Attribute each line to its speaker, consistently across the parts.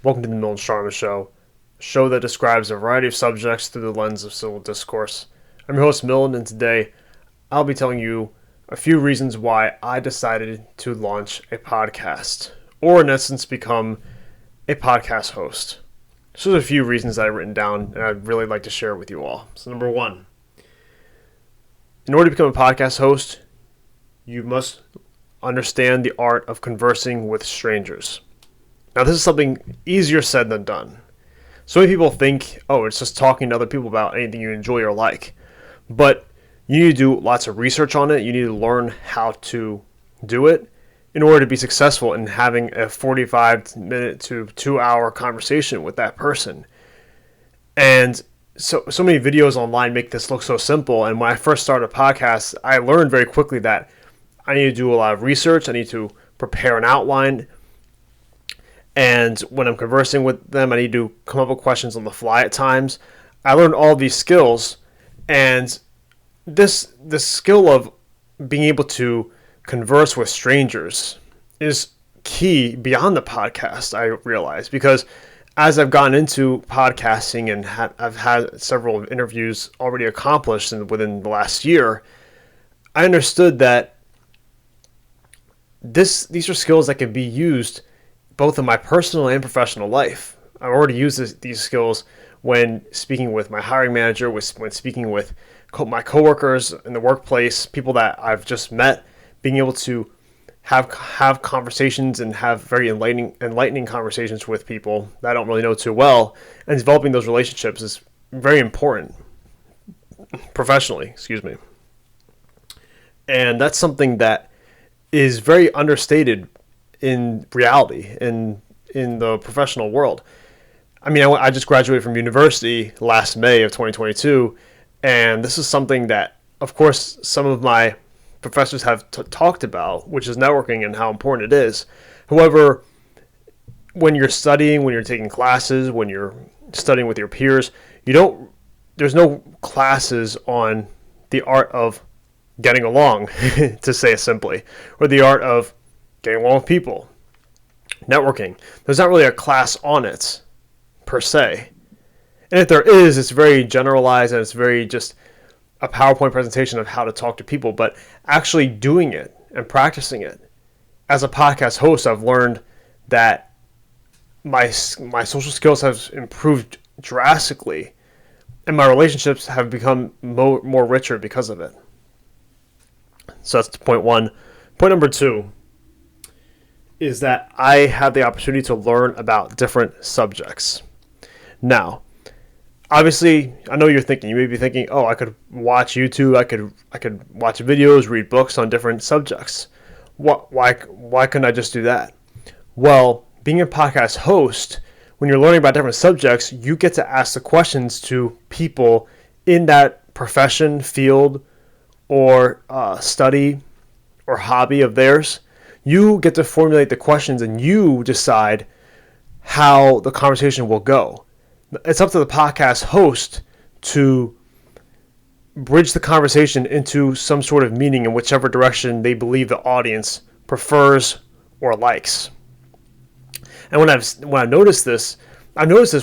Speaker 1: Welcome to the Milton Sharma Show, a show that describes a variety of subjects through the lens of civil discourse. I'm your host, Milton, and today I'll be telling you a few reasons why I decided to launch a podcast, or in essence, become a podcast host. So there's a few reasons that I've written down, and I'd really like to share it with you all. So number one, in order to become a podcast host, you must understand the art of conversing with strangers. Now, this is something easier said than done. So many people think, oh, it's just talking to other people about anything you enjoy or like. But you need to do lots of research on it. You need to learn how to do it in order to be successful in having a 45-minute to 2-hour conversation with that person. And so many videos online make this look so simple. And when I first started a podcast, I learned very quickly that I need to do a lot of research. I need to prepare an outline. And when I'm conversing with them, I need to come up with questions on the fly at times. I learned all these skills, and this skill of being able to converse with strangers is key beyond the podcast, I realize, because as I've gotten into podcasting and I've had several interviews already accomplished within the last year, I understood that these are skills that can be used both in my personal and professional life. I already use these skills when speaking with my hiring manager, when speaking with my coworkers in the workplace, people that I've just met, being able to have conversations and have very enlightening conversations with people that I don't really know too well, and developing those relationships is very important professionally, And that's something that is very understated in reality, in the professional world. I mean, I just graduated from university last May of 2022, and this is something that, of course, some of my professors have talked about, which is networking and how important it is. However, when you're studying, when you're taking classes, when you're studying with your peers, there's no classes on the art of getting along, to say it simply, or the art of getting along with people, networking. There's not really a class on it, per se. And if there is, it's very generalized and it's very just a PowerPoint presentation of how to talk to people. But actually doing it and practicing it. As a podcast host, I've learned that my social skills have improved drastically, and my relationships have become more richer because of it. So that's point one. Point number two is that I have the opportunity to learn about different subjects. Now, obviously, I know you're thinking, you may be thinking, oh, I could watch YouTube, I could watch videos, read books on different subjects. Why couldn't I just do that? Well, being a podcast host, when you're learning about different subjects, you get to ask the questions to people in that profession, field, or study or hobby of theirs. You get to formulate the questions and you decide how the conversation will go. It's up to the podcast host to bridge the conversation into some sort of meaning in whichever direction they believe the audience prefers or likes. And when I've noticed this,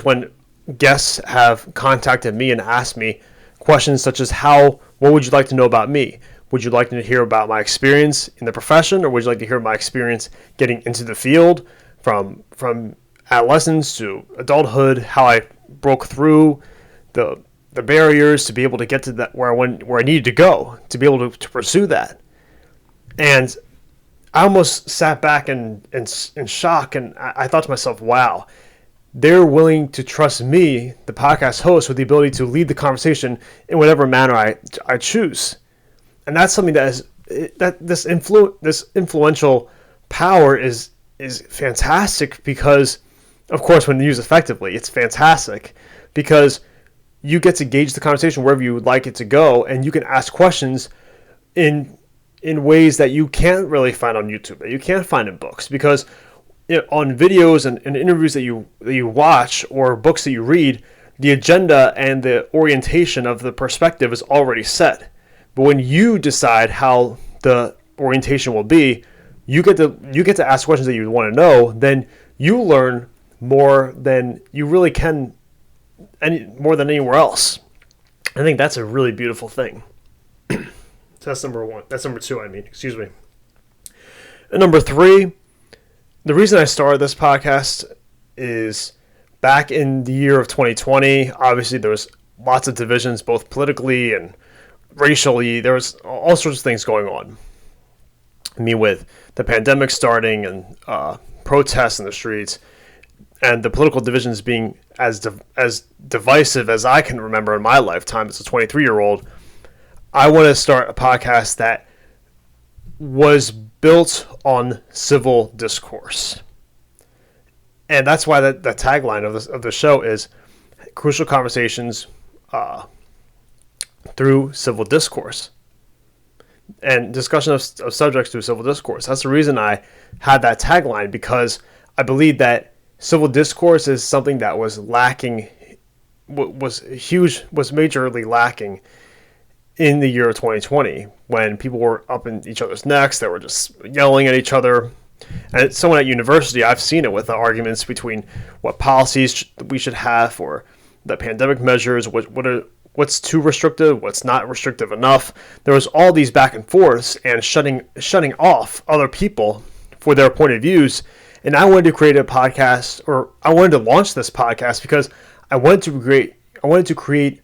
Speaker 1: when guests have contacted me and asked me questions such as what would you like to know about me? Would you like to hear about my experience in the profession, or would you like to hear my experience getting into the field from adolescence to adulthood, how I broke through the barriers to be able to get to that where I needed to go to be able to pursue that. And I almost sat back in shock, and I thought to myself, wow, they're willing to trust me, the podcast host, with the ability to lead the conversation in whatever manner I choose. And that's something this influential power is fantastic, because, of course, when used effectively, it's fantastic because you get to gauge the conversation wherever you would like it to go, and you can ask questions in ways that you can't really find on YouTube, that you can't find in books, because on videos and interviews that you watch or books that you read, the agenda and the orientation of the perspective is already set. But when you decide how the orientation will be, you get to ask questions that you want to know. Then you learn more than you really can, more than anywhere else. I think that's a really beautiful thing. So that's number one. That's number two, excuse me. And number three, the reason I started this podcast is back in the year of 2020, obviously there was lots of divisions, both politically and racially. There was all sorts of things going on. I mean, with the pandemic starting and protests in the streets, and the political divisions being as divisive as I can remember in my lifetime as a 23-year-old, I want to start a podcast that was built on civil discourse. And that's why the tagline of the show is Crucial Conversations through Civil Discourse. And discussion of subjects through civil discourse. That's the reason I had that tagline, because I believe that civil discourse is something that was lacking, was majorly lacking in the year of 2020, when people were up in each other's necks, they were just yelling at each other. And as someone at university, I've seen it with the arguments between what policies we should have for the pandemic measures, what's too restrictive, what's not restrictive enough. There was all these back and forths and shutting off other people for their point of views. And I wanted to create a podcast, or I wanted to launch this podcast because I wanted to create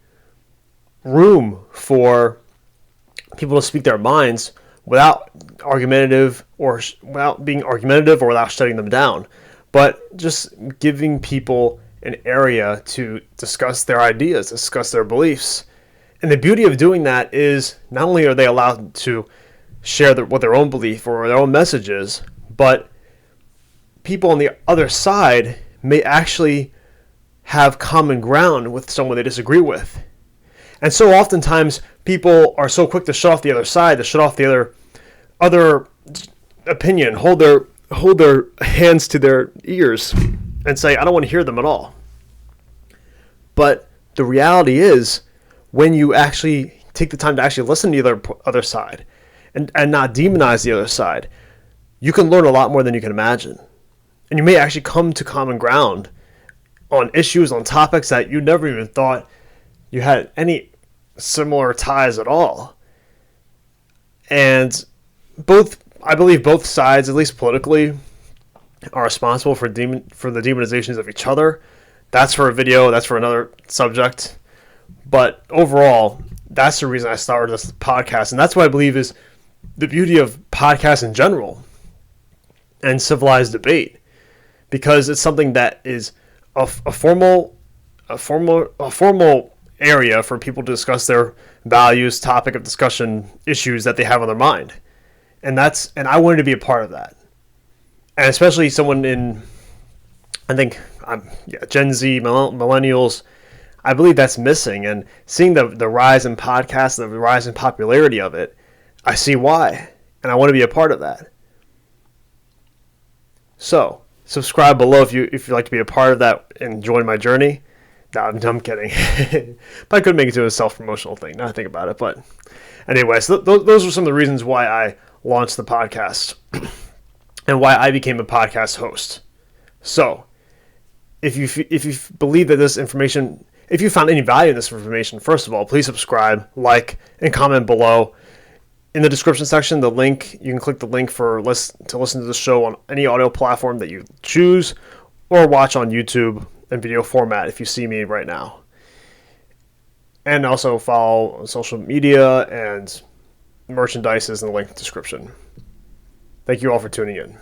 Speaker 1: room for people to speak their minds without being argumentative or without shutting them down, but just giving people an area to discuss their ideas, discuss their beliefs. And the beauty of doing that is not only are they allowed to share what their own belief or their own message is, but people on the other side may actually have common ground with someone they disagree with. And so oftentimes people are so quick to shut off the other side, to shut off the other opinion, hold their hands to their ears and say, I don't want to hear them at all. But the reality is, when you actually take the time to actually listen to the other side and not demonize the other side, you can learn a lot more than you can imagine. And you may actually come to common ground on issues, on topics that you never even thought you had any similar ties at all. And I believe both sides, at least politically, are responsible for the demonizations of each other. That's for a video, that's for another subject. But overall, that's the reason I started this podcast. And that's what I believe is the beauty of podcasts in general and civilized debate, because it's something that is a formal area for people to discuss their values, topic of discussion, issues that they have on their mind. And I wanted to be a part of that. And especially someone in, I think, Gen Z, millennials, I believe that's missing. And seeing the rise in podcasts, the rise in popularity of it, I see why. And I want to be a part of that. So, subscribe below if you'd like to be a part of that and join my journey. No, I'm kidding. But I could make it to a self-promotional thing, now I think about it. But anyways, those are some of the reasons why I launched the podcast and why I became a podcast host. So, if you believe that this information, if you found any value in this information, first of all, please subscribe, like, and comment below. In the description section, you can click the link to listen to the show on any audio platform that you choose, or watch on YouTube in video format if you see me right now. And also follow on social media, and merchandise is in the link description. Thank you all for tuning in.